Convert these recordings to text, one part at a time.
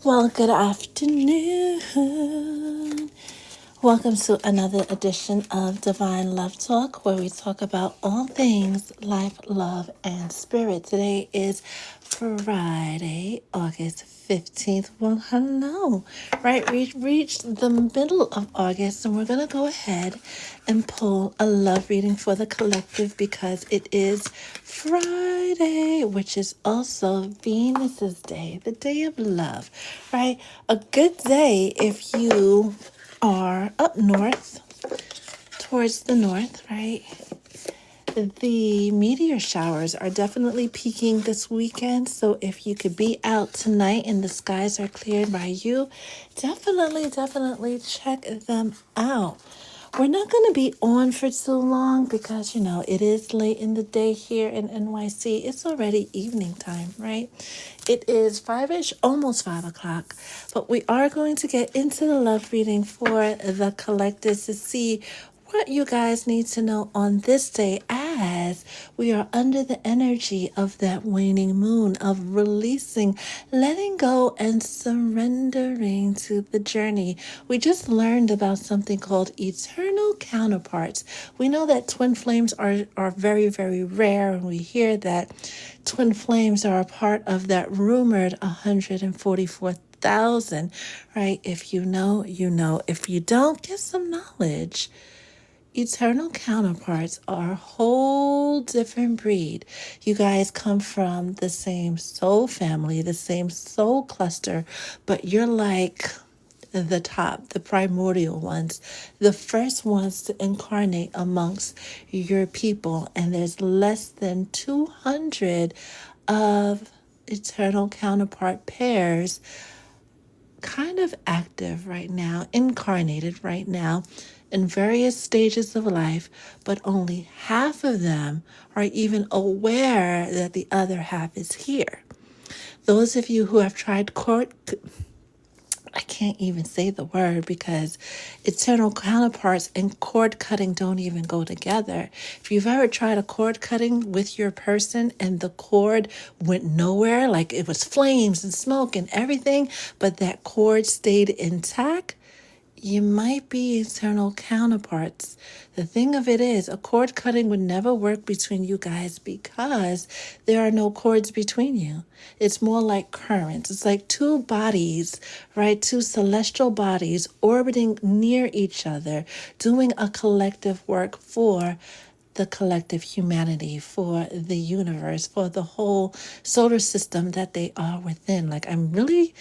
Well, good afternoon. Welcome to another edition of Divine Love Talk, where we talk about all things life, love, and spirit. Today is Friday, August 15th. Well, hello. Right, we reached the middle of August, and we're going to go ahead and pull a love reading for the collective because it is Friday, which is also Venus's day, the day of love, right? A good day if you are up north, towards the north, right? The meteor showers are definitely peaking this weekend. So if you could be out tonight and the skies are cleared by you, definitely check them out. We're not going to be on for too long because, it is late in the day here in NYC. It's already evening time, right? It is 5-ish, almost 5 o'clock. But we are going to get into the love reading for the collectives to see what you guys need to know on this day as we are under the energy of that waning moon, of releasing, letting go, and surrendering to the journey. We just learned about something called eternal counterparts. We know that twin flames are very, very rare, and we hear that twin flames are a part of that rumored 144,000, right? If you know, you know. If you don't, get some knowledge. Eternal counterparts are a whole different breed. You guys come from the same soul family, the same soul cluster, but you're like the top, the primordial ones, the first ones to incarnate amongst your people. And there's less than 200 of eternal counterpart pairs kind of active right now, incarnated right now in various stages of life, but only half of them are even aware that the other half is here. Those of you who have tried I can't even say the word because eternal counterparts and cord cutting don't even go together. If you've ever tried a cord cutting with your person and the cord went nowhere, like it was flames and smoke and everything, but that cord stayed intact, you might be eternal counterparts. The thing of it is, a cord cutting would never work between you guys because there are no cords between you. It's more like currents. It's like two bodies, right? Two celestial bodies orbiting near each other, doing a collective work for the collective humanity, for the universe, for the whole solar system that they are within. Like, I'm really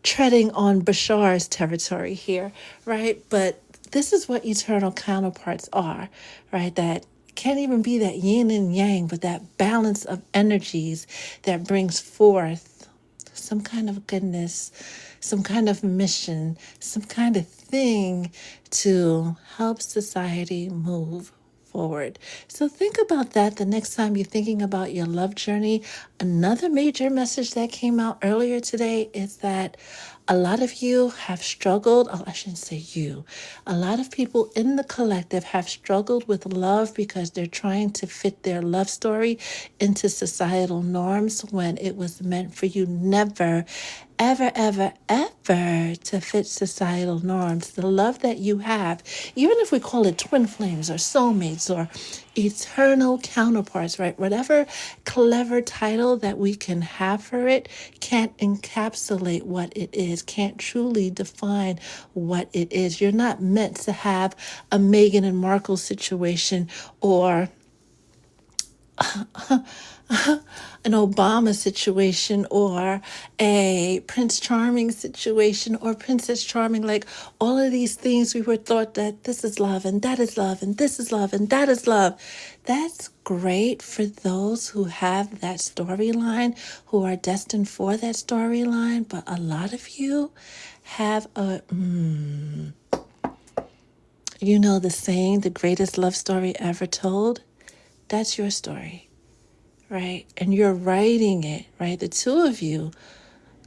treading on Bashar's territory here, right? But this is what eternal counterparts are, right? That can't even be that yin and yang, but that balance of energies that brings forth some kind of goodness, some kind of mission, some kind of thing to help society move forward. So think about that the next time you're thinking about your love journey. Another major message that came out earlier today is that a lot of you have struggled. Oh, I shouldn't say you. A lot of people in the collective have struggled with love because they're trying to fit their love story into societal norms when it was meant for you never, ever to fit societal norms. The love that you have, even if we call it twin flames or soulmates or eternal counterparts, right? Whatever clever title that we can have for it can't encapsulate what it is, can't truly define what it is. You're not meant to have a Meghan and Markle situation or an Obama situation or a Prince Charming situation or Princess Charming. Like all of these things, we were taught that this is love and that is love and this is love and that is love. That's great for those who have that storyline, who are destined for that storyline. But a lot of you have the saying, the greatest love story ever told. That's your story. Right? And you're writing it, right? The two of you,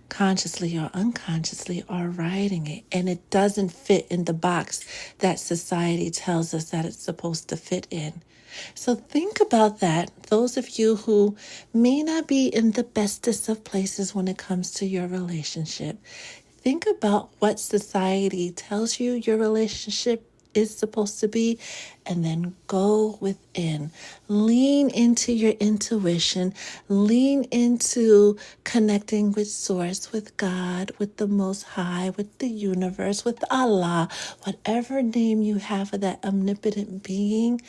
consciously or unconsciously, are writing it. And it doesn't fit in the box that society tells us that it's supposed to fit in. So think about that. Those of you who may not be in the bestest of places when it comes to your relationship, think about what society tells you your relationship is supposed to be, and then go within. Lean into your intuition, lean into connecting with Source, with God, with the Most High, with the universe, with Allah, whatever name you have for that omnipotent being,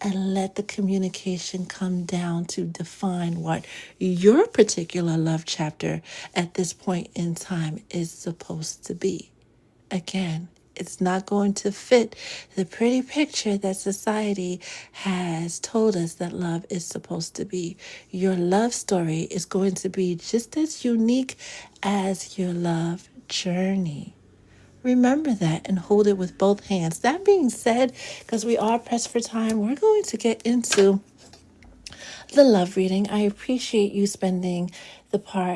and let the communication come down to define what your particular love chapter at this point in time is supposed to be. Again, it's not going to fit the pretty picture that society has told us that love is supposed to be. Your love story is going to be just as unique as your love journey. Remember that and hold it with both hands. That being said, because we are pressed for time, we're going to get into the love reading. I appreciate you spending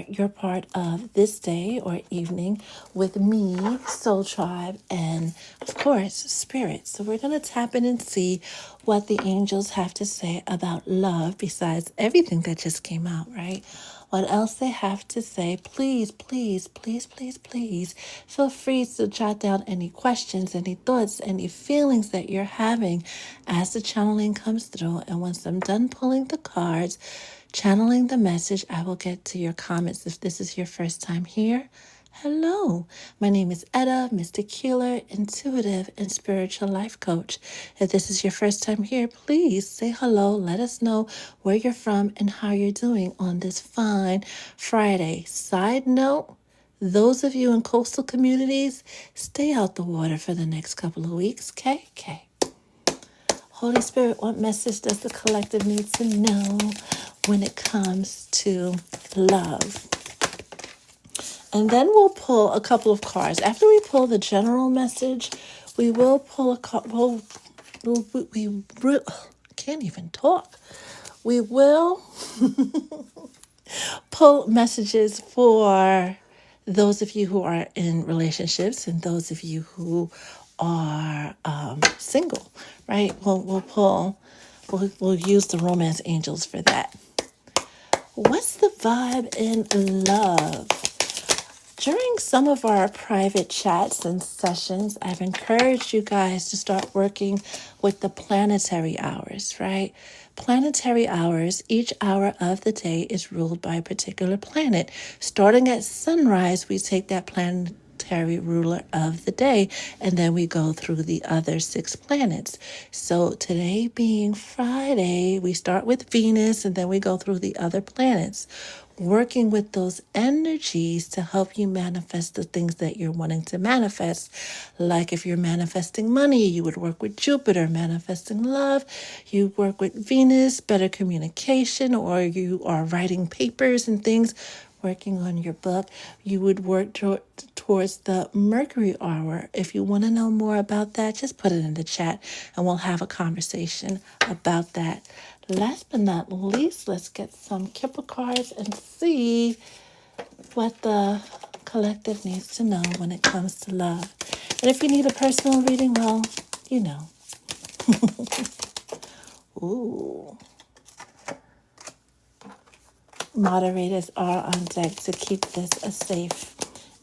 your part of this day or evening with me, Soul Tribe, and of course, Spirit. So we're going to tap in and see what the angels have to say about love besides everything that just came out, right? What else they have to say. Please, please, please, please, please feel free to jot down any questions, any thoughts, any feelings that you're having as the channeling comes through. And once I'm done pulling the cards, channeling the message, I will get to your comments. If this is your first time here, hello, my name is Etta, Mystic Healer, Intuitive, and Spiritual Life Coach. If this is your first time here, please say hello. Let us know where you're from and how you're doing on this fine Friday. Side note, those of you in coastal communities, stay out the water for the next couple of weeks, okay? Okay. Holy Spirit, what message does the collective need to know when it comes to love? And then we'll pull a couple of cards. After we pull the general message, we will pull a card. Can't even talk. We will pull messages for those of you who are in relationships and those of you who are single, right? We'll use the romance angels for that. What's the vibe in love? During some of our private chats and sessions, I've encouraged you guys to start working with the planetary hours, right? Planetary hours, each hour of the day is ruled by a particular planet. Starting at sunrise, we take that planetary ruler of the day, and then we go through the other 6 planets. So today being Friday, we start with Venus, and then we go through the other planets, working with those energies to help you manifest the things that you're wanting to manifest. Like if you're manifesting money, you would work with Jupiter. Manifesting love, you work with Venus, better communication, or you are writing papers and things, working on your book, you would work towards the Mercury hour. If you want to know more about that, just put it in the chat and we'll have a conversation about that. Last but not least, let's get some Kipper cards and see what the collective needs to know when it comes to love. And if you need a personal reading, well, you know. Ooh. Moderators are on deck to keep this a safe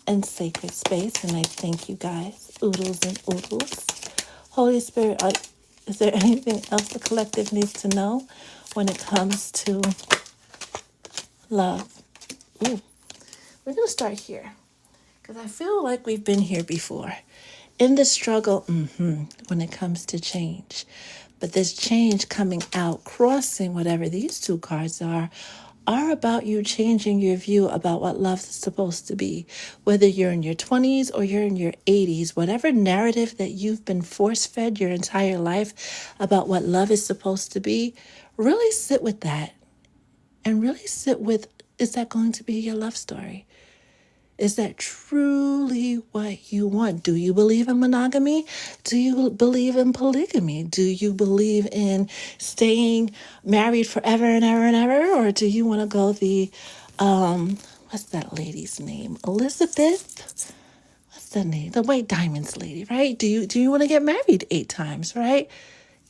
and sacred space, and I thank you guys. Oodles and oodles. Holy Spirit, is there anything else the collective needs to know when it comes to love? Ooh. We're going to start here because I feel like we've been here before. In the struggle, when it comes to change. But this change coming out, crossing whatever these 2 cards are about you changing your view about what love is supposed to be. Whether you're in your 20s or you're in your 80s, whatever narrative that you've been force-fed your entire life about what love is supposed to be, really sit with that. And really sit with, is that going to be your love story? Is that truly what you want? Do you believe in monogamy? Do you believe in polygamy? Do you believe in staying married forever and ever and ever? Or do you want to go the, what's that lady's name? Elizabeth? What's that name? The White Diamonds lady, right? Do you want to get married 8 times, right?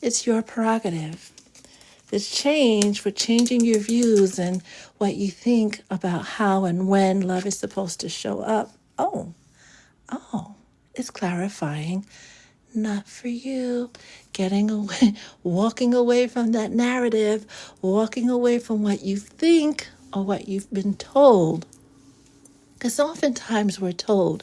It's your prerogative. This change, with changing your views and what you think about how and when love is supposed to show up. Oh, it's clarifying. Not for you. Getting away, walking away from that narrative, walking away from what you think or what you've been told. Because oftentimes we're told,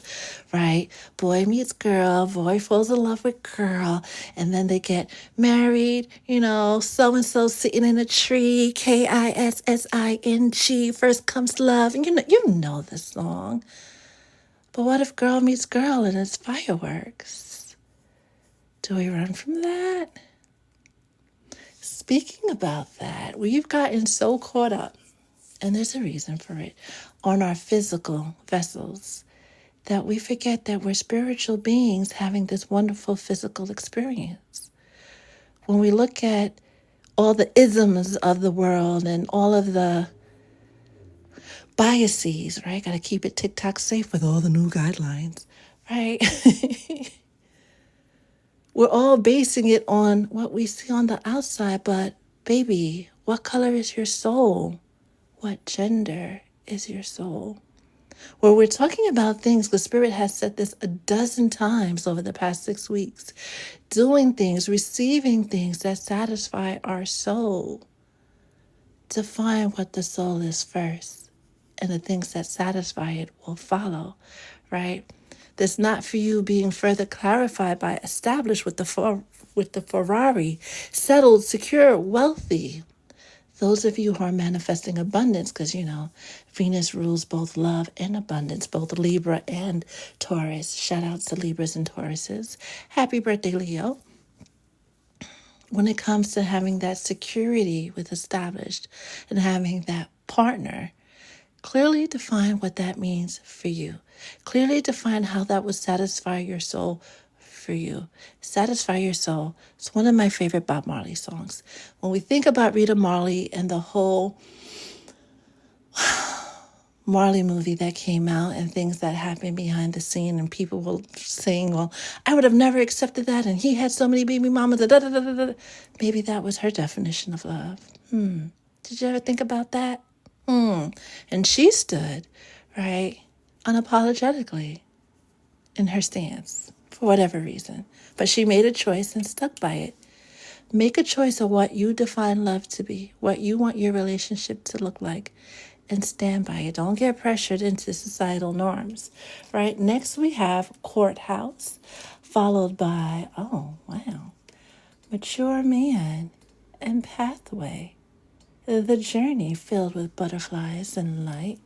right? Boy meets girl, boy falls in love with girl, and then they get married, so and so sitting in a tree, Kissing, first comes love. And you know the song. But what if girl meets girl and it's fireworks? Do we run from that? Speaking about that, we've gotten so caught up, and there's a reason for it, on our physical vessels that we forget that we're spiritual beings having this wonderful physical experience. When we look at all the isms of the world and all of the biases, right? Got to keep it TikTok safe with all the new guidelines, right? We're all basing it on what we see on the outside, but baby, what color is your soul? What gender is your soul? Well, we're talking about things, because Spirit has said this a dozen times over the past 6 weeks. Doing things, receiving things that satisfy our soul. Define what the soul is first, and the things that satisfy it will follow, right? That's not for you being further clarified by established with the Ferrari, settled, secure, wealthy. Those of you who are manifesting abundance, because Venus rules both love and abundance, both Libra and Taurus. Shout out to Libras and Tauruses. Happy birthday, Leo. When it comes to having that security with established and having that partner, clearly define what that means for you. Clearly define how that would satisfy your soul for you. Satisfy your soul. It's one of my favorite Bob Marley songs. When we think about Rita Marley and the whole Marley movie that came out and things that happened behind the scene, and people were saying, well, I would have never accepted that, and he had so many baby mamas, da, da, da, da, da. Maybe that was her definition of love. Did you ever think about that? And she stood, right, unapologetically in her stance for whatever reason. But she made a choice and stuck by it. Make a choice of what you define love to be, what you want your relationship to look like, and stand by it. Don't get pressured into societal norms, right? Next we have courthouse, followed by, oh, wow, mature man and pathway. The journey filled with butterflies and light.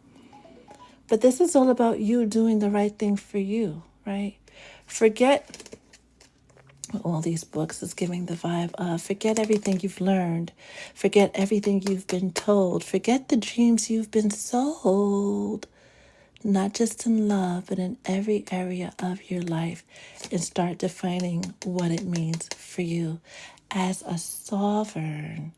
But this is all about you doing the right thing for you, right? Forget all these books is giving the vibe of forget everything you've learned. Forget everything you've been told. Forget the dreams you've been sold. Not just in love, but in every area of your life. And start defining what it means for you as a sovereign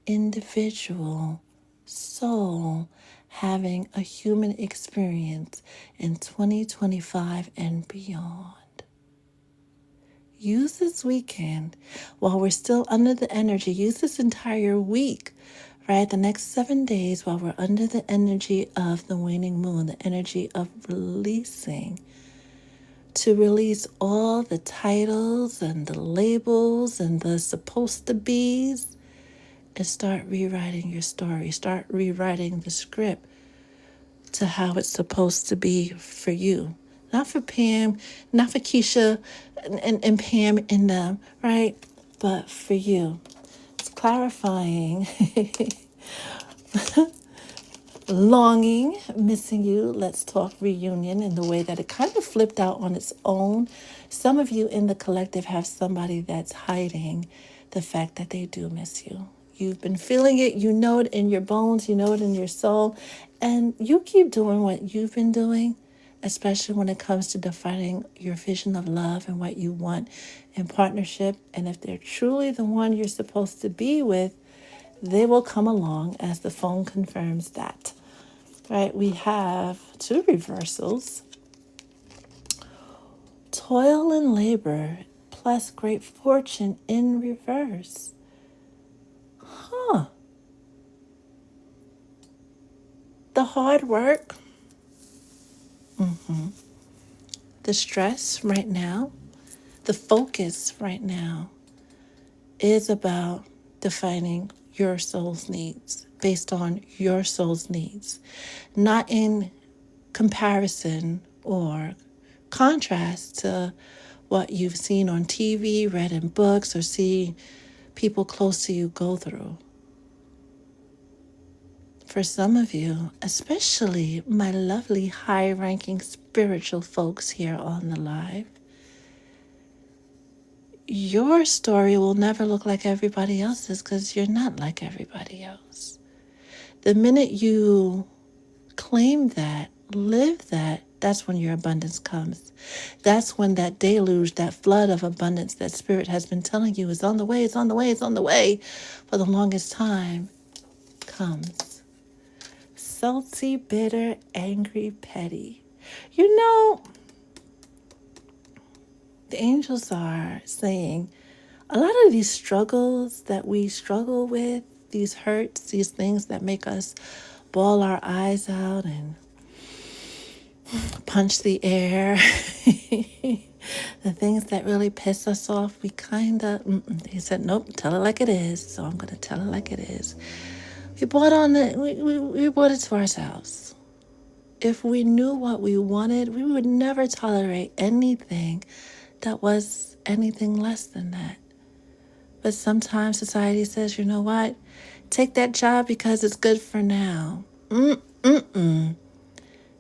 individual soul having a human experience in 2025 and beyond. Use this weekend while we're still under the energy. Use this entire week, right? The next 7 days while we're under the energy of the waning moon, the energy of releasing, to release all the titles and the labels and the supposed to be's, and start rewriting your story. Start rewriting the script to how it's supposed to be for you. Not for Pam, not for Keisha and Pam and them, right? But for you. It's clarifying. Longing, missing you, let's talk reunion, in the way that it kind of flipped out on its own. Some of you in the collective have somebody that's hiding the fact that they do miss you. You've been feeling it, you know it in your bones, you know it in your soul, and you keep doing what you've been doing, especially when it comes to defining your vision of love and what you want in partnership. And if they're truly the one you're supposed to be with, they will come along, as the phone confirms that. Right? We have 2 reversals. Toil and labor plus great fortune in reverse. The hard work, the stress right now, the focus right now is about defining your soul's needs based on your soul's needs, not in comparison or contrast to what you've seen on TV, read in books, or see people close to you go through. For some of you, especially my lovely high-ranking spiritual folks here on the live, your story will never look like everybody else's because you're not like everybody else. The minute you claim that, live that, that's when your abundance comes. That's when that deluge, that flood of abundance that Spirit has been telling you is on the way, it's on the way, it's on the way for the longest time comes. Salty, bitter, angry, petty. You know, the angels are saying a lot of these struggles that we struggle with, these hurts, these things that make us bawl our eyes out and punch the air, the things that really piss us off, we kind of, he said, nope, tell it like it is. So I'm going to tell it like it is. We bought it to ourselves. If we knew what we wanted, we would never tolerate anything that was anything less than that. But sometimes society says, you know what? Take that job because it's good for now.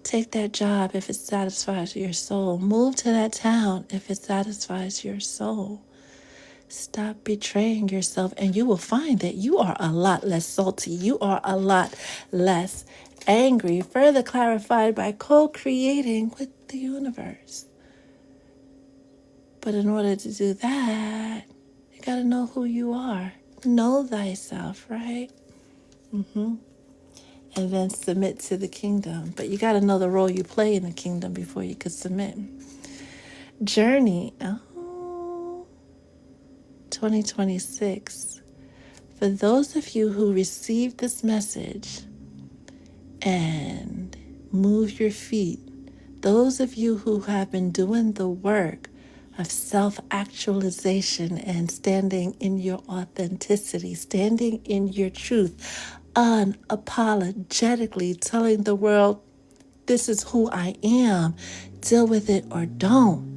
Take that job if it satisfies your soul. Move to that town if it satisfies your soul. Stop betraying yourself and you will find that you are a lot less salty. You are a lot less angry. Further clarified by co-creating with the universe. But in order to do that, you got to know who you are. Know thyself, right? And then submit to the kingdom. But you got to know the role you play in the kingdom before you could submit. Journey. 2026. For those of you who received this message and move your feet, those of you who have been doing the work of self-actualization and standing in your authenticity, standing in your truth, unapologetically telling the world, this is who I am, deal with it or don't.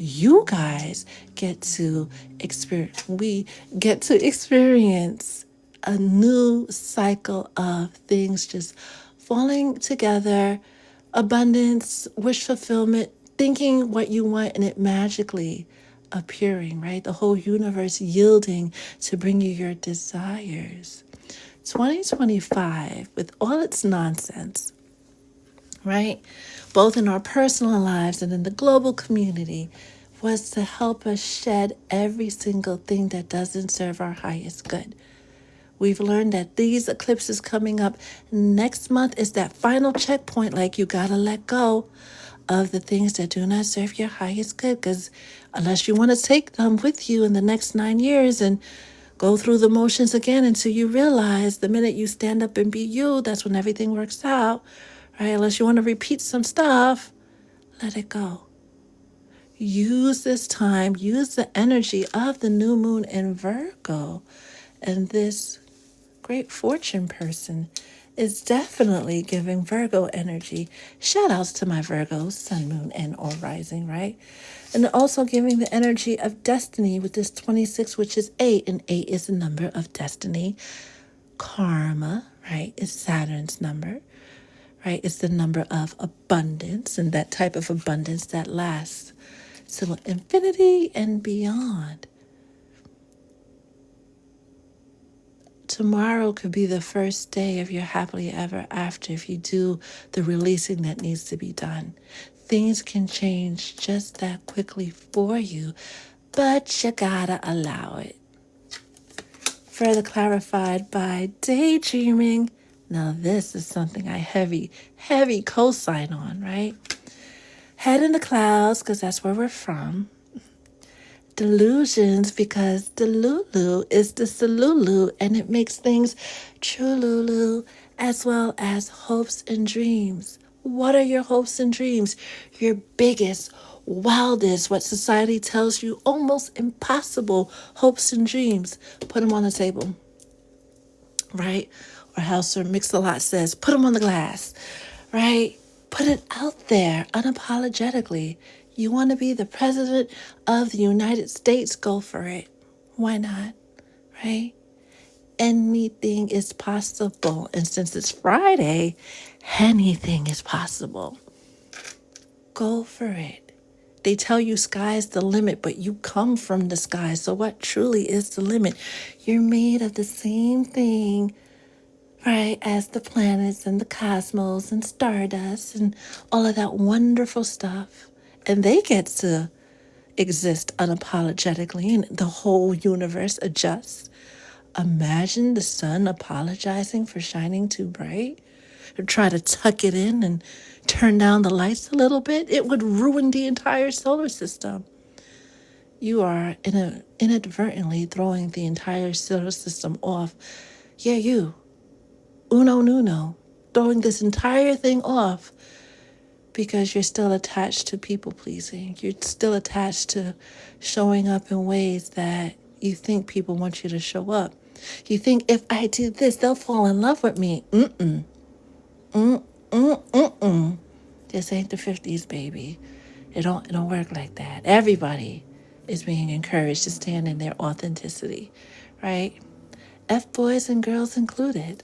You guys get to experience, we get to experience a new cycle of things just falling together, abundance, wish fulfillment, thinking what you want and it magically appearing, right? The whole universe yielding to bring you your desires. 2025, with all its nonsense, right? Both in our personal lives and in the global community, was to help us shed every single thing that doesn't serve our highest good. We've learned that these eclipses coming up next month is that final checkpoint, like you gotta let go of the things that do not serve your highest good, because unless you want to take them with you in the next 9 years and go through the motions again until you realize the minute you stand up and be you, that's when everything works out, right? Unless you want to repeat some stuff, let it go. Use this time, use the energy of the new moon in Virgo. And this great fortune person is definitely giving Virgo energy. Shout outs to my Virgos, sun, moon, and or rising, right? And also giving the energy of destiny with this 26, which is 8. And 8 is the number of destiny. Karma, right, is Saturn's number, right? It's the number of abundance and that type of abundance that lasts to infinity and beyond. Tomorrow could be the first day of your happily ever after if you do the releasing that needs to be done. Things can change just that quickly for you, but you gotta allow it. Further clarified by daydreaming. Now this is something I heavy co-sign on, right? Head in the clouds, because that's where we're from. delusions because delulu is the salulu and it makes things trululu as well as hopes and dreams. What are your hopes and dreams? Your biggest, wildest, what society tells you almost impossible hopes and dreams. Put them on the table, right? Or how Sir Mix-a-Lot says, put them on the glass, right? Put it out there unapologetically. You want to be the president of the United States? Go for it. Why not? Right? Anything is possible. And since it's Friday, anything is possible. Go for it. They tell you sky's the limit, but you come from the sky. So what truly is the limit? You're made of the same thing, right, as the planets and the cosmos and stardust and all of that wonderful stuff. And they get to exist unapologetically and the whole universe adjusts. Imagine the sun apologizing for shining too bright or try to tuck it in and turn down the lights a little bit. It would ruin the entire solar system. You are inadvertently throwing the entire solar system off. Yeah, you. Uno nuno. Throwing this entire thing off because you're still attached to people pleasing. You're still attached to showing up in ways that you think people want you to show up. You think if I do this, they'll fall in love with me. This ain't the 50s, baby. It don't work like that. Everybody is being encouraged to stand in their authenticity, right? F-boys and girls included.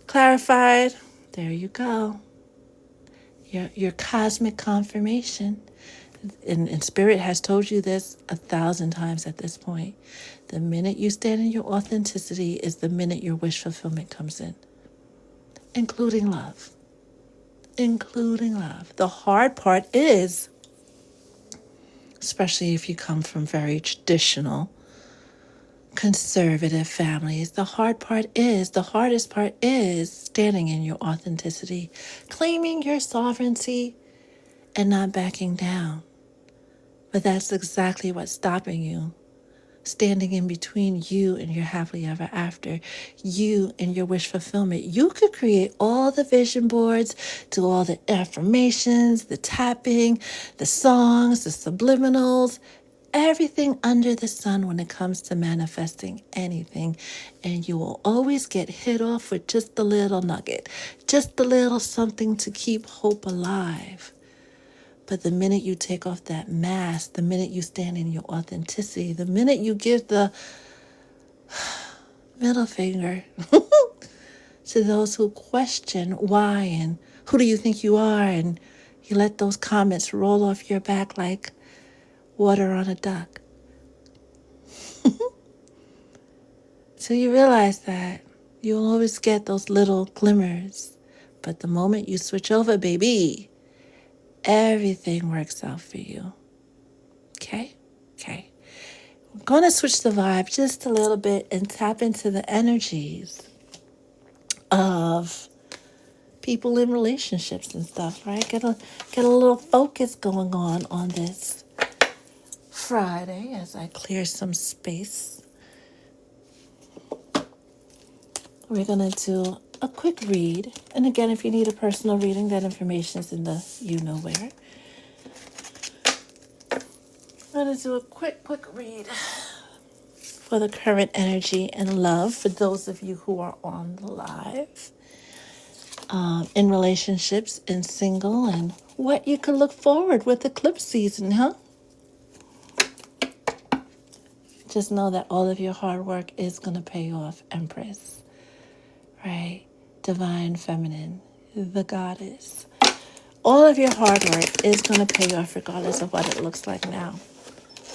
Clarified. There you go. Your cosmic confirmation. And Spirit has told you this 1,000 times at this point. The minute you stand in your authenticity is the minute your wish fulfillment comes in. Including love. Including love. The hard part is, especially if you come from very traditional, conservative families, the hardest part is standing in your authenticity, claiming your sovereignty and not backing down. But that's exactly what's stopping you. Standing in between you and your happily ever after, you and your wish fulfillment. You could create all the vision boards, do all the affirmations, the tapping, the songs, the subliminals, everything under the sun when it comes to manifesting anything. And you will always get hit off with just a little nugget, just a little something to keep hope alive. But the minute you take off that mask, the minute you stand in your authenticity, the minute you give the middle finger to those who question why and who do you think you are, and you let those comments roll off your back like water on a duck. So you realize that you'll always get those little glimmers. But the moment you switch over, baby, everything works out for you. Okay? Okay. We're going to switch the vibe just a little bit and tap into the energies of people in relationships and stuff, right? Get a little focus going on this Friday as I clear some space. We're going to do a quick read. And again, if you need a personal reading, that information is in the you-know-where. I'm going to do a quick read for the current energy and love for those of you who are on the live. In relationships, in single, and what you could look forward with eclipse season, huh? Just know that all of your hard work is going to pay off, Empress. Right? Divine Feminine, the goddess. All of your hard work is going to pay off regardless of what it looks like now.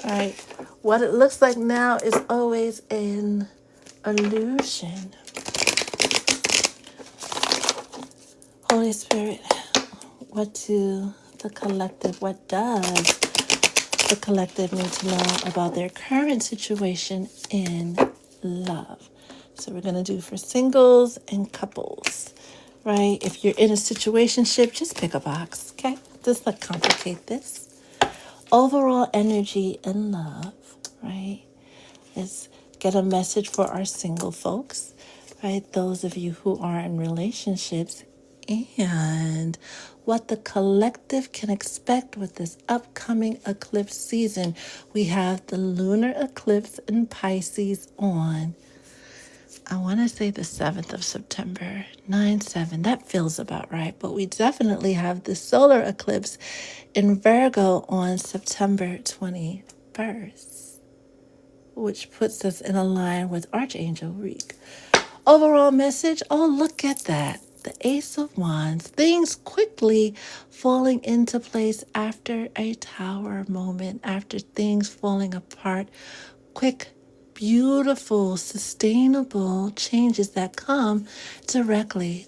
All right? What it looks like now is always an illusion. Holy Spirit, what does the collective need to know about their current situation in love? So we're going to do for singles and couples, right? If you're in a situationship, just pick a box, okay? Just not complicate this. Overall energy and love, right? Let's get a message for our single folks, right? Those of you who are in relationships, and what the collective can expect with this upcoming eclipse season. We have the lunar eclipse in Pisces on, I want to say the 7th of September, 9/7. That feels about right. But we definitely have the solar eclipse in Virgo on September 21st, which puts us in a line with Archangel Reek. Overall message, oh, look at that. The Ace of Wands, things quickly falling into place after a tower moment, after things falling apart. Quick, beautiful, sustainable changes that come directly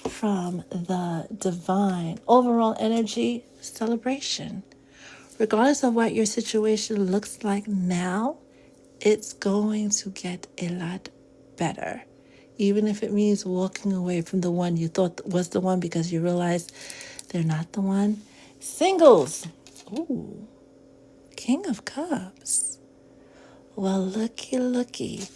from the divine. Overall energy, celebration. Regardless of what your situation looks like now, it's going to get a lot better. Even if it means walking away from the one you thought was the one because you realize they're not the one. Singles. Ooh, King of Cups. Well, looky.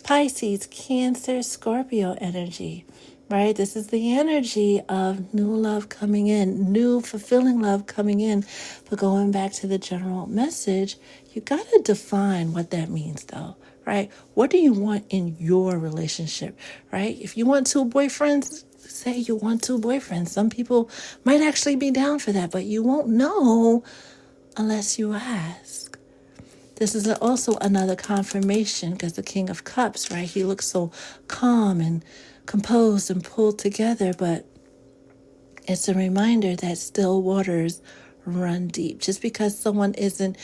Pisces, Cancer, Scorpio energy, right? This is the energy of new love coming in, new fulfilling love coming in. But going back to the general message, you got to define what that means, though, right? What do you want in your relationship, right? If you want two boyfriends, say you want two boyfriends. Some people might actually be down for that, but you won't know unless you ask. This is also another confirmation because the King of Cups, right? He looks so calm and composed and pulled together, but it's a reminder that still waters run deep. Just because someone isn't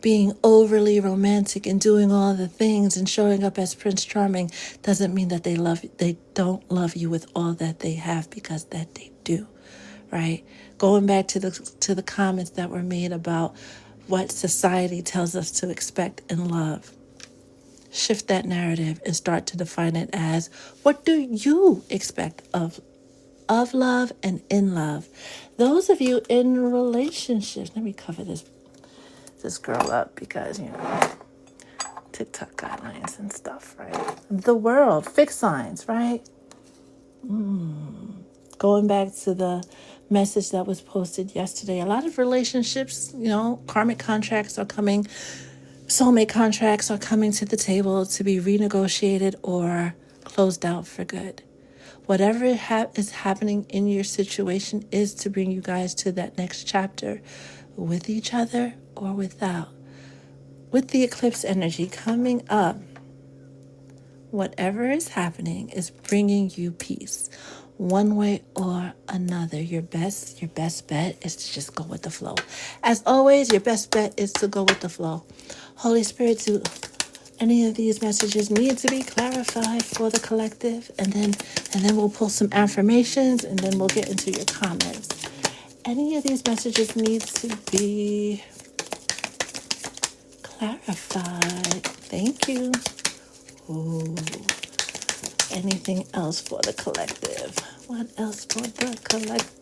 being overly romantic and doing all the things and showing up as Prince Charming doesn't mean that they don't love you with all that they have, because that they do, right? Going back to the comments that were made about what society tells us to expect in love. Shift that narrative and start to define it as, what do you expect of love and in love? Those of you in relationships, let me cover this girl up because, TikTok guidelines and stuff, right? The world, fixed signs, right? Going back to the message that was posted yesterday, a lot of relationships, karmic contracts are coming, soulmate contracts are coming to the table to be renegotiated or closed out for good. Whatever is happening in your situation is to bring you guys to that next chapter with each other or without. With the eclipse energy coming up, whatever is happening is bringing you peace, one way or another. Your best bet is to just go with the flow. As always, your best bet is to go with the flow. Holy Spirit, do any of these messages need to be clarified for the collective? And then we'll pull some affirmations, and then we'll get into your comments. Any of these messages need to be clarified. Thank you. Ooh. Anything else for the collective? What else for the collective?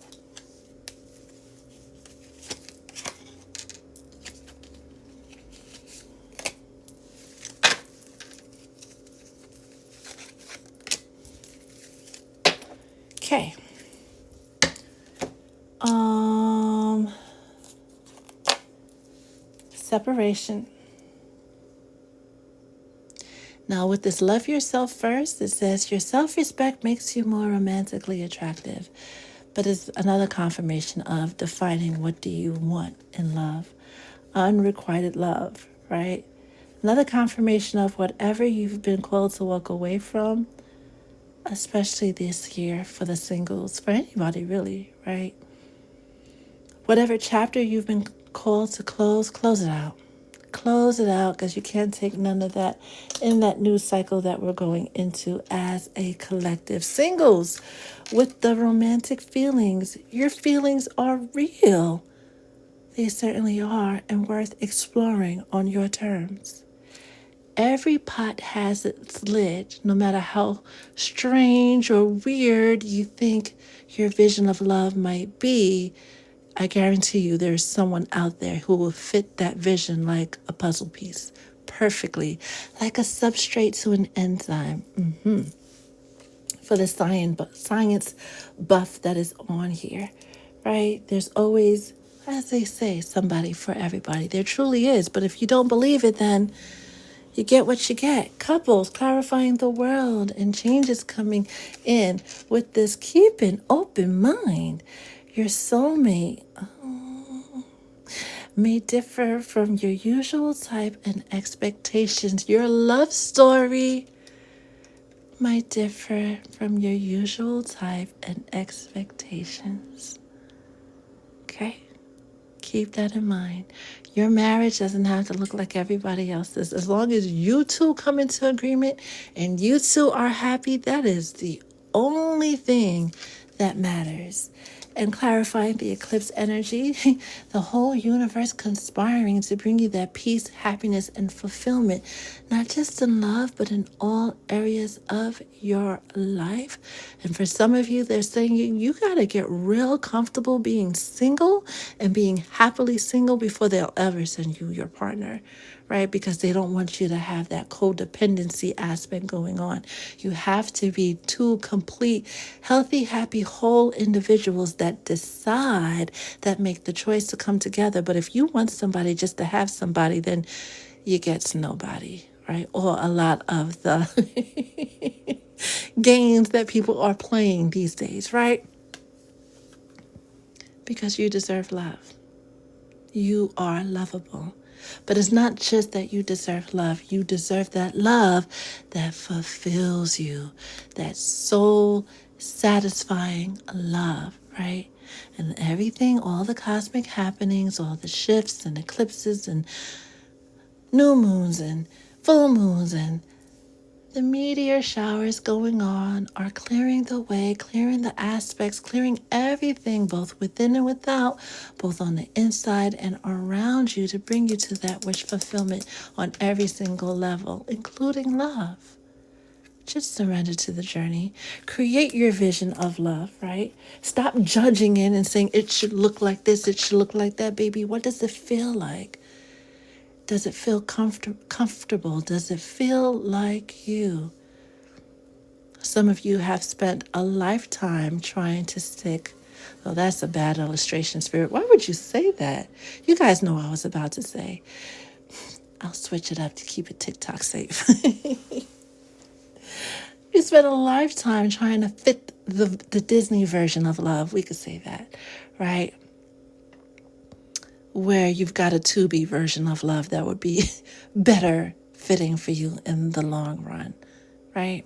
Okay. Separation. Now, with this love yourself first, it says your self-respect makes you more romantically attractive. But it's another confirmation of defining what do you want in love. Unrequited love, right? Another confirmation of whatever you've been called to walk away from, especially this year for the singles, for anybody really, right? Whatever chapter you've been called to close it out. Close it out, because you can't take none of that in that new cycle that we're going into as a collective. Singles, with the romantic feelings, your feelings are real. They certainly are, and worth exploring on your terms. Every pot has its lid, no matter how strange or weird you think your vision of love might be. I guarantee you there's someone out there who will fit that vision like a puzzle piece perfectly, like a substrate to an enzyme. For the science buff that is on here, right? There's always, as they say, somebody for everybody. There truly is. But if you don't believe it, then you get what you get. Couples clarifying the world and changes coming in with this keep an open mind. Your soulmate may differ from your usual type and expectations. Your love story might differ from your usual type and expectations. Okay? Keep that in mind. Your marriage doesn't have to look like everybody else's. As long as you two come into agreement and you two are happy, that is the only thing that matters. And clarifying the eclipse energy, the whole universe conspiring to bring you that peace, happiness, and fulfillment, not just in love, but in all areas of your life. And for some of you, they're saying you got to get real comfortable being single and being happily single before they'll ever send you your partner, right? Because they don't want you to have that codependency aspect going on. You have to be two complete, healthy, happy, whole individuals that decide, that make the choice to come together. But if you want somebody just to have somebody, then you get nobody, right? Or a lot of the games that people are playing these days, right? Because you deserve love. You are lovable. But it's not just that you deserve love. You deserve that love that fulfills you, that soul satisfying love, right? And everything, all the cosmic happenings, all the shifts and eclipses and new moons and full moons and the meteor showers going on are clearing the way, clearing the aspects, clearing everything, both within and without, both on the inside and around you, to bring you to that wish fulfillment on every single level, including love. Just surrender to the journey. Create your vision of love, right? Stop judging it and saying it should look like this, it should look like that, baby. What does it feel like? Does it feel comfortable? Does it feel like you? Some of you have spent a lifetime trying to stick. Oh, that's a bad illustration, Spirit. Why would you say that? You guys know what I was about to say. I'll switch it up to keep it TikTok safe. You spent a lifetime trying to fit the Disney version of love. We could say that, right? Where you've got a Tubi version of love that would be better fitting for you in the long run, right?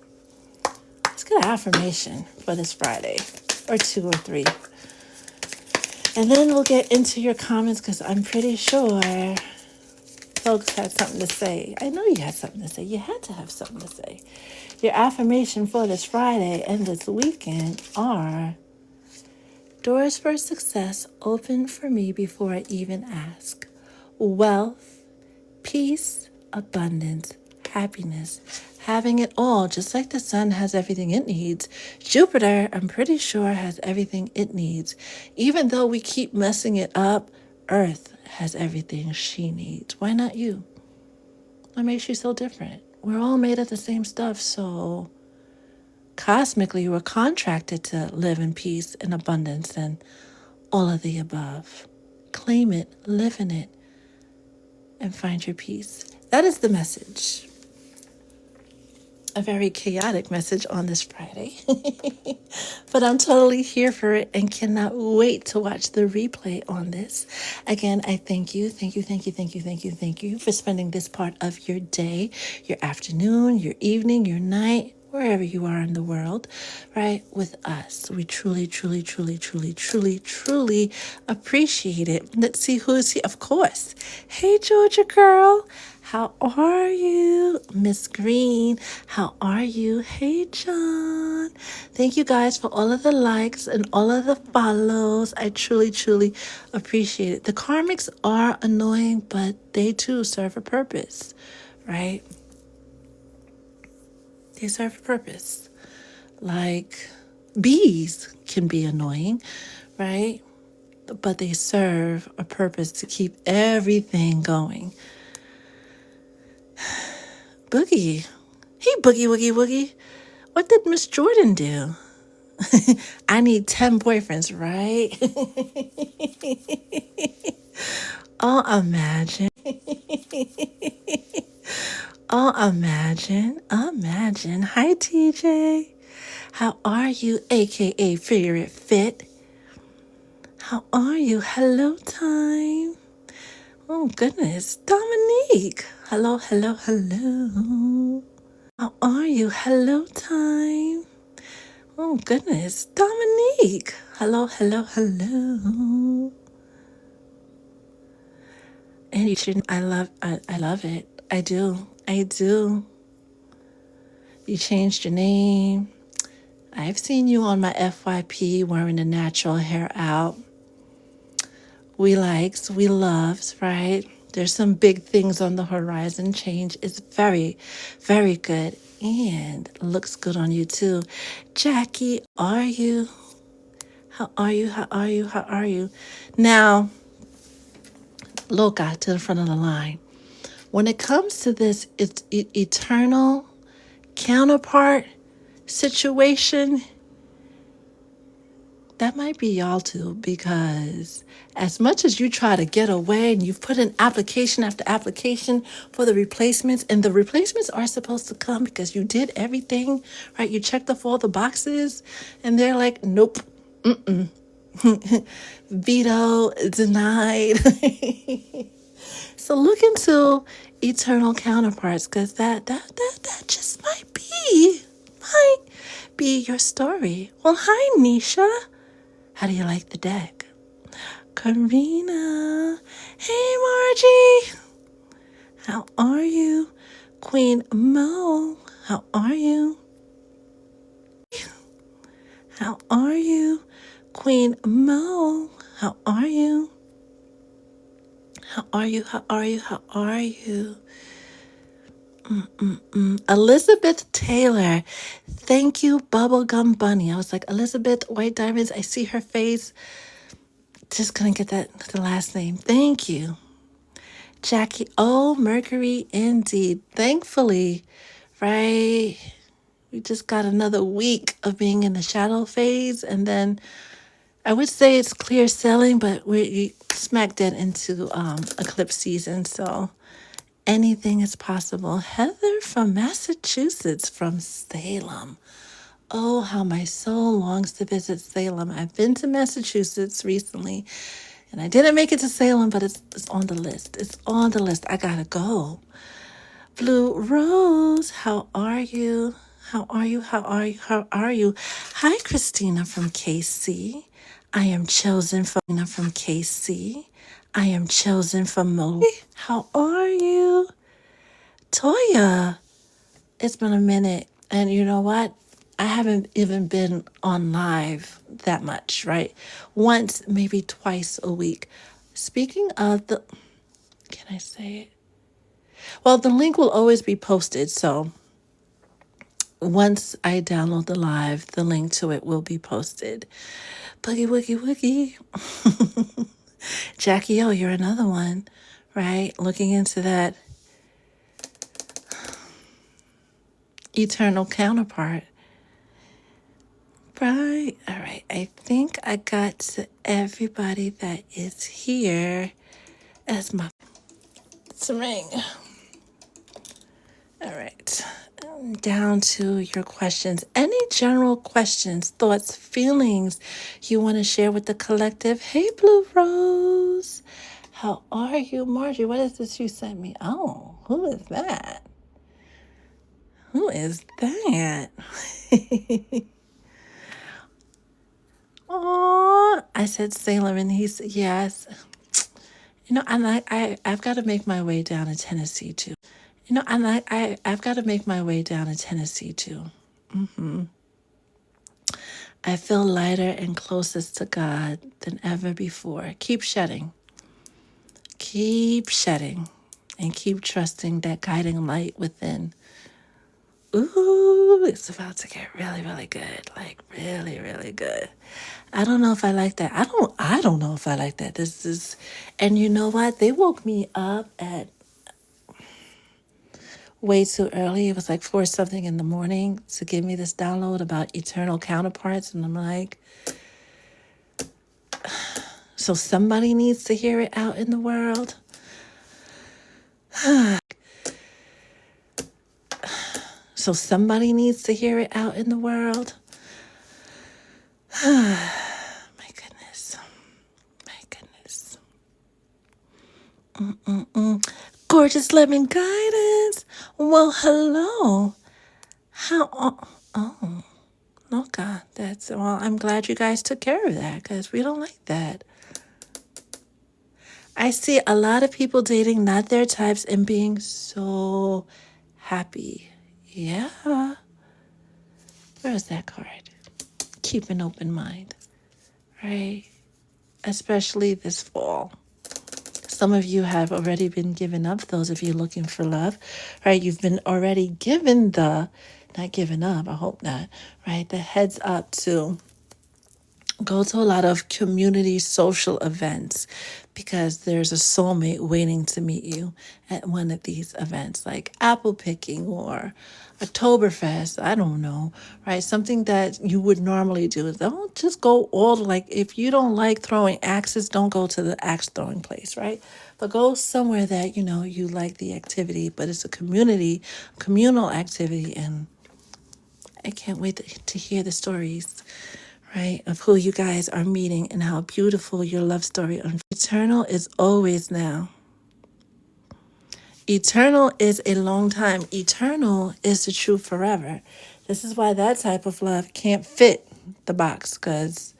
Let's get an affirmation for this Friday, or 2 or 3. And then we'll get into your comments, because I'm pretty sure folks had something to say. I know you had something to say. You had to have something to say. Your affirmation for this Friday and this weekend are: doors for success open for me before I even ask. Wealth, peace, abundance, happiness, having it all, just like the sun has everything it needs. Jupiter, I'm pretty sure, has everything it needs. Even though we keep messing it up, Earth has everything she needs. Why not you? What makes you so different? We're all made of the same stuff, so cosmically we're contracted to live in peace and abundance and all of the above. Claim it, live in it, and find your peace. That is the message. A very chaotic message on this Friday. But I'm totally here for it and cannot wait to watch the replay on this. Again, I thank you for spending this part of your day, your afternoon, your evening, your night, wherever you are in the world, right, with us. We truly appreciate it. Let's see who is here. Of course. Hey, Georgia girl. How are you? Miss Green, how are you? Hey, John. Thank you guys for all of the likes and all of the follows. I truly appreciate it. The karmics are annoying, but they too serve a purpose, right? They serve a purpose. Like bees can be annoying, right? but they serve a purpose to keep everything going. Boogie. Hey, Boogie, Woogie, Woogie. What did Miss Jordan do? I need 10 boyfriends, right? Oh, imagine. Oh, imagine. Hi, TJ. How are you, aka Figure It Fit? How are you? Hello, time. Oh, goodness. Dominique. Hello, hello, hello. How are you? Hello, time. Oh, goodness. Dominique. Hello, hello, hello. And I love it. I do. You changed your name. I've seen you on my FYP wearing the natural hair out. We likes, we loves, right? There's some big things on the horizon. Change is very, very good and looks good on you too. Jackie, are you? How are you? How are you? How are you? Now, Loca to the front of the line. When it comes to this, it's eternal counterpart situation, that might be y'all too, because as much as you try to get away and you've put in application after application for the replacements, and the replacements are supposed to come because you did everything, right? You checked off all the boxes, and they're like, nope, veto, denied. So look into eternal counterparts, because that just might be your story. Well, hi, Nisha. How do you like the deck? Karina. Hey, Margie. How are you? Queen Mo. How are you? How are you? Queen Mo. How are you? How are you? How are you? How are you? Elizabeth Taylor. Thank you, Bubblegum Bunny. I was like, Elizabeth White Diamonds. I see her face. Just couldn't get the last name. Thank you. Jackie. Oh, Mercury indeed. Thankfully, right? We just got another week of being in the shadow phase, and then I would say it's clear sailing, but we smack dead into eclipse season, so anything is possible. Heather from Massachusetts, from Salem. Oh, how my soul longs to visit Salem. I've been to Massachusetts recently, and I didn't make it to Salem, but it's on the list. It's on the list. I gotta go. Blue Rose, how are you? How are you? How are you? How are you? Hi, Christina from KC. I am chosen from KC. I am chosen from Milwaukee. How are you? Toya, it's been a minute. And you know what? I haven't even been on live that much, right? Once, maybe twice a week. Speaking of can I say it? Well, the link will always be posted. So once I download the live, the link to it will be posted. Boogie, woogie, woogie. Jackie O, you're another one, right? Looking into that eternal counterpart. Right. All right. I think I got to everybody that is here as my ring. All right. Down to your questions. Any general questions, thoughts, feelings you want to share with the collective? Hey, Blue Rose. How are you? Margie, what is this you sent me? Oh, who is that? Who is that? Oh, I said Salem, and he said yes. You know, and I've got to make my way down to Tennessee too. You know, and I've got to make my way down to Tennessee too. I feel lighter and closest to God than ever before. Keep shedding, and keep trusting that guiding light within. Ooh, it's about to get really, really good. Like really, really good. I don't know if I like that. I don't know if I like that. This is, and you know what? They woke me up at way too early. It was like 4 something in the morning to give me this download about eternal counterparts. And I'm like, so somebody needs to hear it out in the world. So somebody needs to hear it out in the world. My goodness. My goodness. Gorgeous lemon guidance. Well, hello. How? Oh, no, God. That's, well, I'm glad you guys took care of that because we don't like that. I see a lot of people dating not their types and being so happy. Yeah. Where's that card? Keep an open mind, right? Especially this fall. Some of you have already been given up, those of you looking for love, right? You've been already given the, not given up, I hope not, right? The heads up to go to a lot of community social events because there's a soulmate waiting to meet you at one of these events, like apple picking or Oktoberfest. I don't know, right? Something that you would normally do. Don't just go all, like, if you don't like throwing axes, don't go to the axe throwing place, right? But go somewhere that you know you like the activity, but it's a communal activity, and I can't wait to hear the stories, right, of who you guys are meeting and how beautiful your love story unfolds. Eternal is always now. Eternal is a long time. Eternal is the true forever. This is why that type of love can't fit the box, because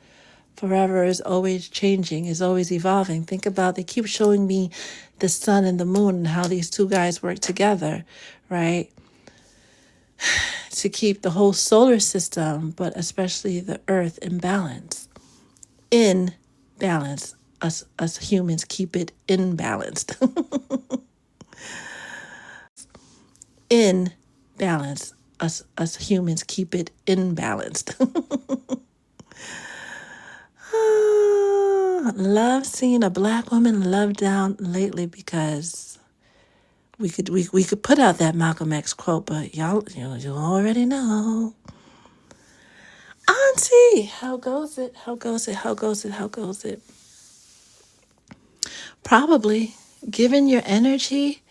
forever is always changing, is always evolving. Think about, they keep showing me the sun and the moon and how these two guys work together, right? To keep the whole solar system, but especially the earth in balance. In balance. Us humans keep it imbalanced. In balance. Us humans keep it imbalanced. Love seeing a black woman love down lately because we could put out that Malcolm X quote, but y'all you already know. Auntie, how goes it? How goes it? How goes it? How goes it? Probably, given your energy,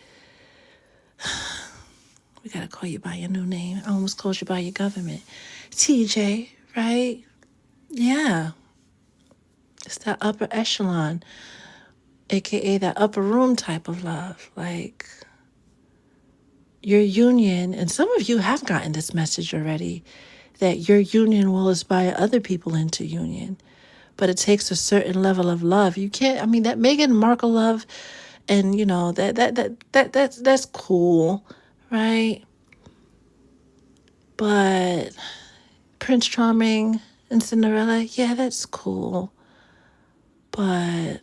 we gotta call you by your new name. I almost called you by your government. TJ, right? Yeah. It's that upper echelon, aka that upper room type of love. Like your union, and some of you have gotten this message already, that your union will inspire other people into union. But it takes a certain level of love. You can't, I mean, that Meghan Markle love, and you know, that's cool, right? But Prince Charming and Cinderella, yeah, that's cool. But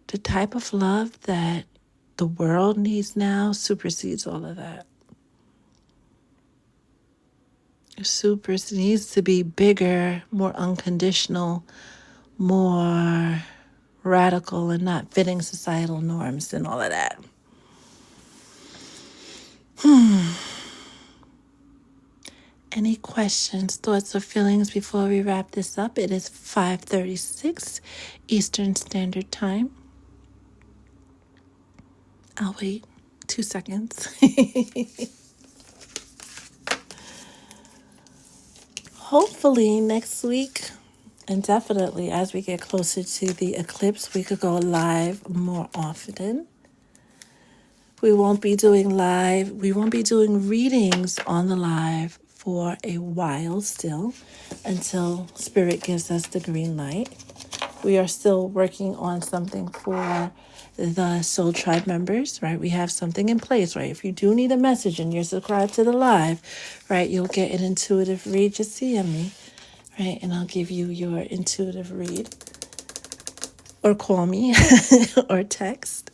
the type of love that the world needs now supersedes all of that. It needs to be bigger, more unconditional, more radical, and not fitting societal norms and all of that. Any questions, thoughts, or feelings before we wrap this up? It is 5:36 Eastern Standard Time. I'll wait 2 seconds. Hopefully next week, and definitely as we get closer to the eclipse, we could go live more often. We won't be doing readings on the live for a while still, until Spirit gives us the green light. We are still working on something for the Soul Tribe members, right? We have something in place, right? If you do need a message and you're subscribed to the live, right, you'll get an intuitive read. Just DM me, right? And I'll give you your intuitive read. Or call me or text.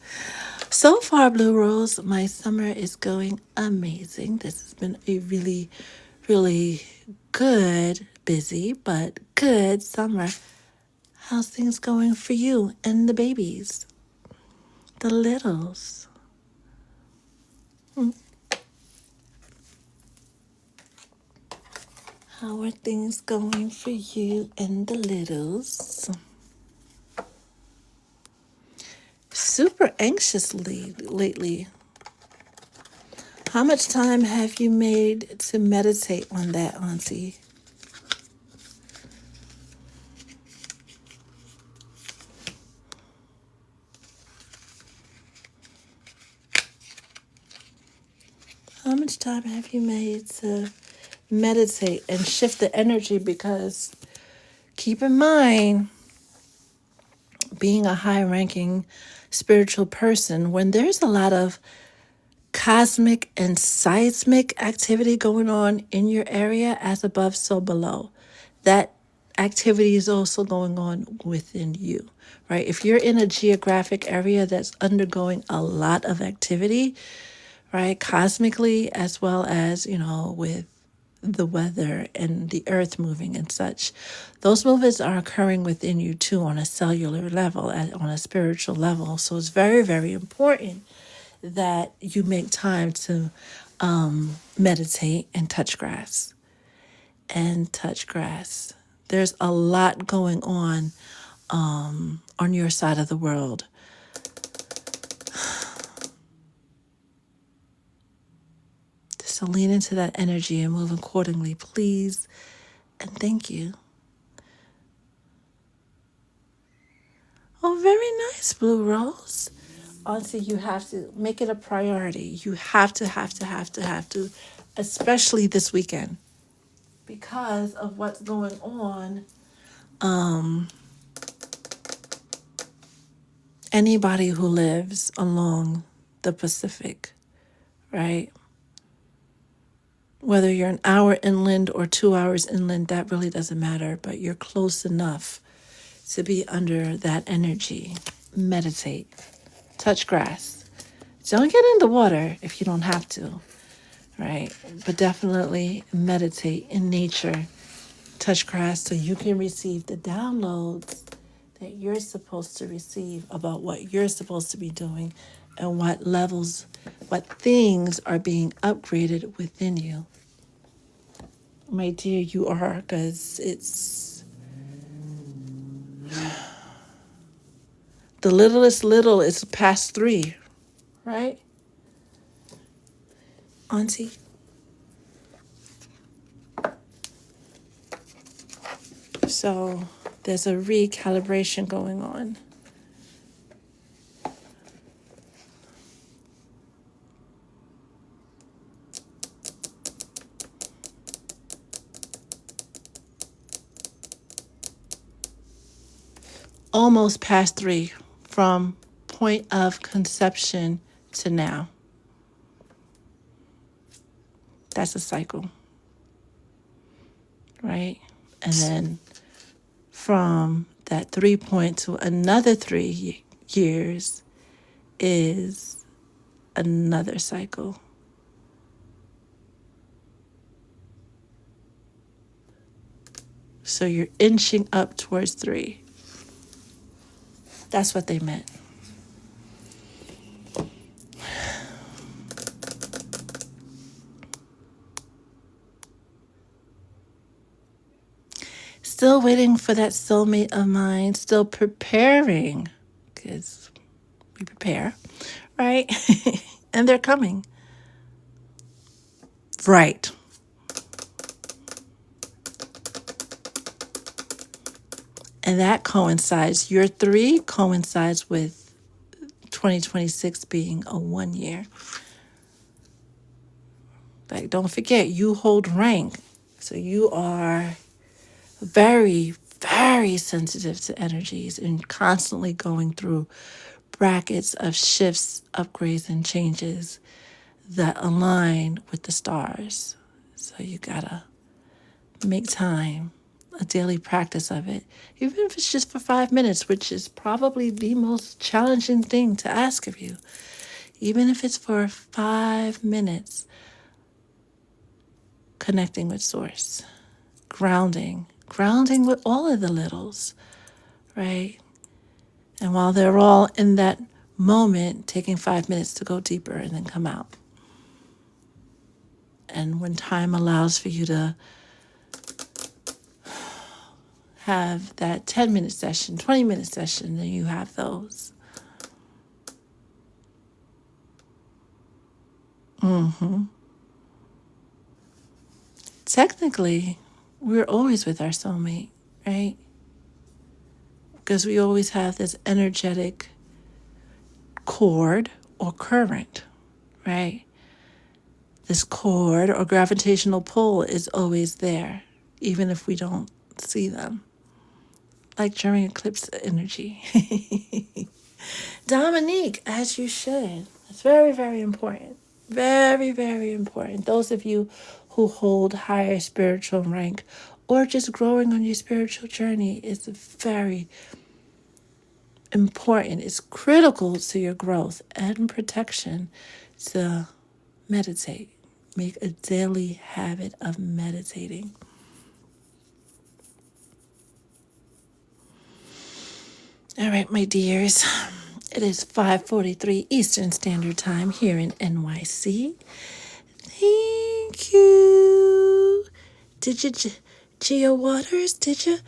So far, Blue Rose, my summer is going amazing. This has been a really, really good, busy, but good summer. How's things going for you and the babies? The littles. How are things going for you and the littles? Super anxiously lately. How much time have you made to meditate on that, Auntie? How much time have you made to meditate and shift the energy? Because keep in mind, being a high ranking spiritual person, when there's a lot of cosmic and seismic activity going on in your area, as above, so below, that activity is also going on within you, right? If you're in a geographic area that's undergoing a lot of activity, right, cosmically, as well as, with the weather and the earth moving and such, those movements are occurring within you too on a cellular level, on a spiritual level. So it's very, very important that you make time to meditate and touch grass. And touch grass. There's a lot going on your side of the world. So lean into that energy and move accordingly, please. And thank you. Oh, very nice, Blue Rose. Auntie, you have to make it a priority. You have to, especially this weekend, because of what's going on. Anybody who lives along the Pacific, right? Whether you're an hour inland or 2 hours inland, that really doesn't matter, but you're close enough to be under that energy. Meditate, touch grass. Don't get in the water if you don't have to, right? But definitely meditate in nature, touch grass so you can receive the downloads that you're supposed to receive about what you're supposed to be doing and what levels, what things are being upgraded within you. My dear, you are, because it's the littlest little is past 3, right, Auntie? So there's a recalibration going on. Almost past 3 from point of conception to now. That's a cycle, right? And then from that 3 point to another 3 years is another cycle. So you're inching up towards 3. That's what they meant. Still waiting for that soulmate of mine, still preparing, because we prepare, right? And they're coming. Right. And that coincides, your 3 coincides with 2026 being a 1 year. Like, don't forget, you hold rank. So you are very, very sensitive to energies and constantly going through brackets of shifts, upgrades, and changes that align with the stars. So you gotta make time, a daily practice of it, even if it's just for 5 minutes, which is probably the most challenging thing to ask of you. even if it's for 5 minutes, connecting with source, grounding with all of the littles, right? And while they're all in that moment, taking 5 minutes to go deeper and then come out. And when time allows for you to have that 10-minute session, 20-minute session, then you have those. Technically, we're always with our soulmate, right? Because we always have this energetic cord or current, right? This cord or gravitational pull is always there, even if we don't see them. Like during eclipse energy. Dominique, as you should. It's very, very important. Very, very important. Those of you who hold higher spiritual rank or just growing on your spiritual journey is very important. It's critical to your growth and protection to meditate. Make a daily habit of meditating. All right, my dears. It is 5:43 Eastern Standard Time here in NYC. Thank you. Did you, Gia Waters? Did you?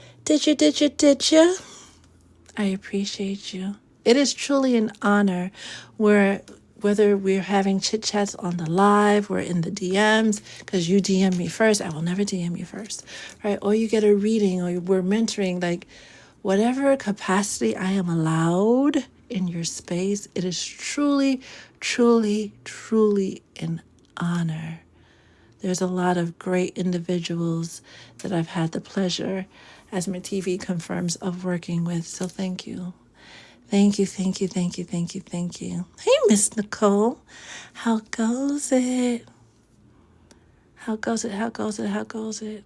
I appreciate you. It is truly an honor whether we're having chit chats on the live, we're in the DMs, because you DM me first. I will never DM you first, right? Or you get a reading, or we're mentoring, like whatever capacity I am allowed in your space, it is truly, truly, truly an honor. There's a lot of great individuals that I've had the pleasure, as my TV confirms, of working with. So thank you. Thank you. Hey, Miss Nicole. How goes it? How goes it?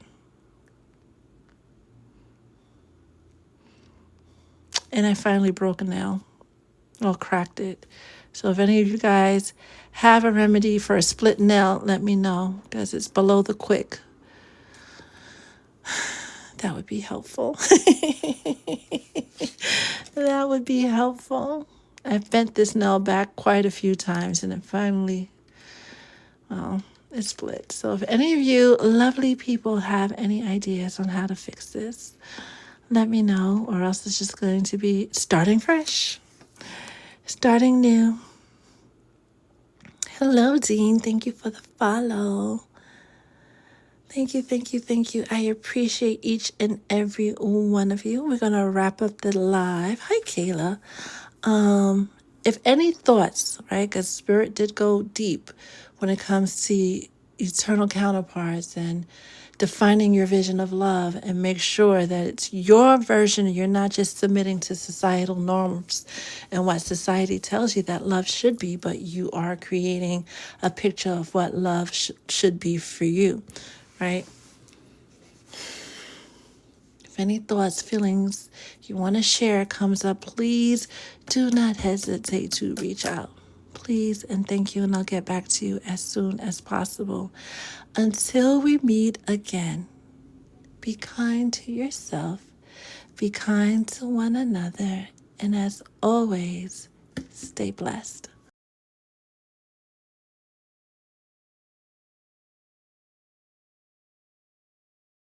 And I finally broke a nail. Or cracked it. So if any of you guys have a remedy for a split nail, let me know, because it's below the quick. That would be helpful. That would be helpful. I've bent this nail back quite a few times, and it finally, it split. So if any of you lovely people have any ideas on how to fix this, let me know, or else it's just going to be starting fresh. Starting new. Hello, Dean. Thank you for the follow. Thank you. I appreciate each and every one of you. We're going to wrap up the live. Hi, Kayla. If any thoughts, right, because Spirit did go deep when it comes to eternal counterparts and defining your vision of love, and make sure that it's your version and you're not just submitting to societal norms and what society tells you that love should be, but you are creating a picture of what love should be for you, right? If any thoughts, feelings you want to share comes up, please do not hesitate to reach out. Please and thank you, and I'll get back to you as soon as possible. Until we meet again, be kind to yourself, be kind to one another, and as always, stay blessed.